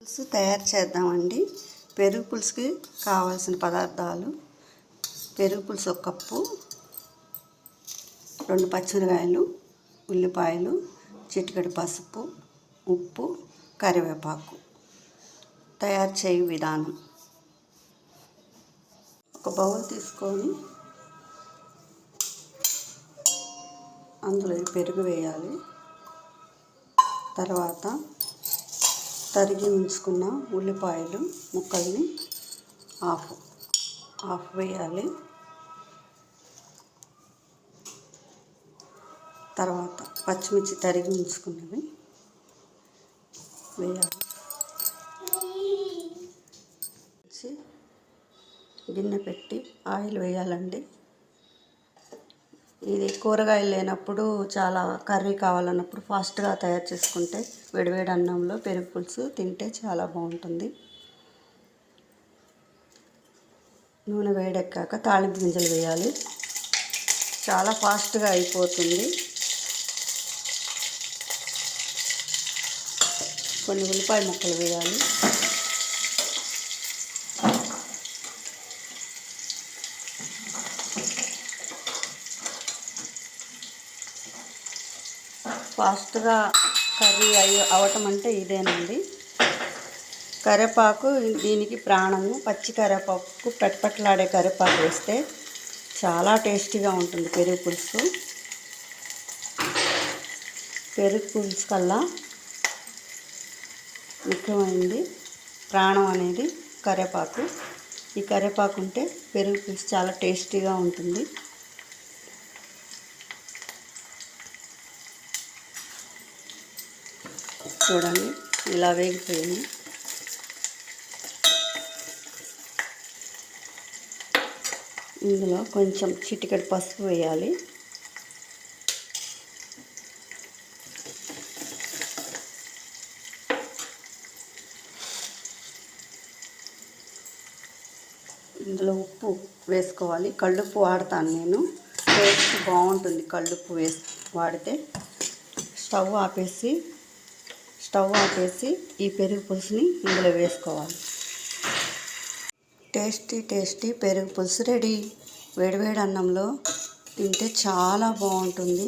పులుసు తయారు చేద్దామండి. పెరుగు పులుసుకి కావాల్సిన పదార్థాలు: పెరుగు పులుసు 1 కప్పు, 2 పచ్చిమిరకాయలు, ఉల్లిపాయలు, చిటికెడు పసుపు, ఉప్పు, కరివేపాకు. తయారు చేయు విధానం: ఒక బౌల్ తీసుకొని అందులో పెరుగు వేయాలి. తర్వాత తరిగి ఉంచుకున్న ఉల్లిపాయలు ముక్కల్ని హాఫ్ వేయాలి. తర్వాత పచ్చిమిర్చి తరిగి ఉంచుకున్నవి వేయాలి. గిన్నె పెట్టి ఆయిల్ వేయాలండి. ఇది కూరగాయలు లేనప్పుడు, చాలా కర్రీ కావాలన్నప్పుడు ఫాస్ట్గా తయారు చేసుకుంటే వేడివేడి అన్నంలో పెరుగు పులుసు తింటే చాలా బాగుంటుంది. నూనె వేడెక్కాక తాళింపు గింజలు వేయాలి. చాలా ఫాస్ట్గా అయిపోతుంది. కొన్ని ఉల్లిపాయ ముక్కలు వేయాలి. ఫాస్ట్గా కర్రీ అవటం అంటే ఇదేనండి. కరివేపాకు దీనికి ప్రాణము. పచ్చి కరివేపాకు, పెటపెటలాడే కరివేపాకు వేస్తే చాలా టేస్టీగా ఉంటుంది పెరుగు పులుసు. పెరుగు పులుసు కల్లా ముఖ్యమైనది ప్రాణం అనేది కరివేపాకు. ఈ కరివేపాకు ఉంటే పెరుగు పులుసు చాలా టేస్టీగా ఉంటుంది. చూడండి, ఇలా వేగిపోయింది. ఇందులో కొంచెం చిటికెడు పసుపు వేయాలి. ఇందులో ఉప్పు వేసుకోవాలి. కళ్ళుప్పు వాడతాను నేను. టేస్ట్ బాగుంటుంది కళ్ళుప్పు వాడితే. స్టవ్ ఆపేసి ఈ పెరుగు పులుసుని ఇందులో వేసుకోవాలి. టేస్టీ పెరుగు పులుసు రెడీ. వేడివేడి అన్నంలో తింటే చాలా బాగుంటుంది.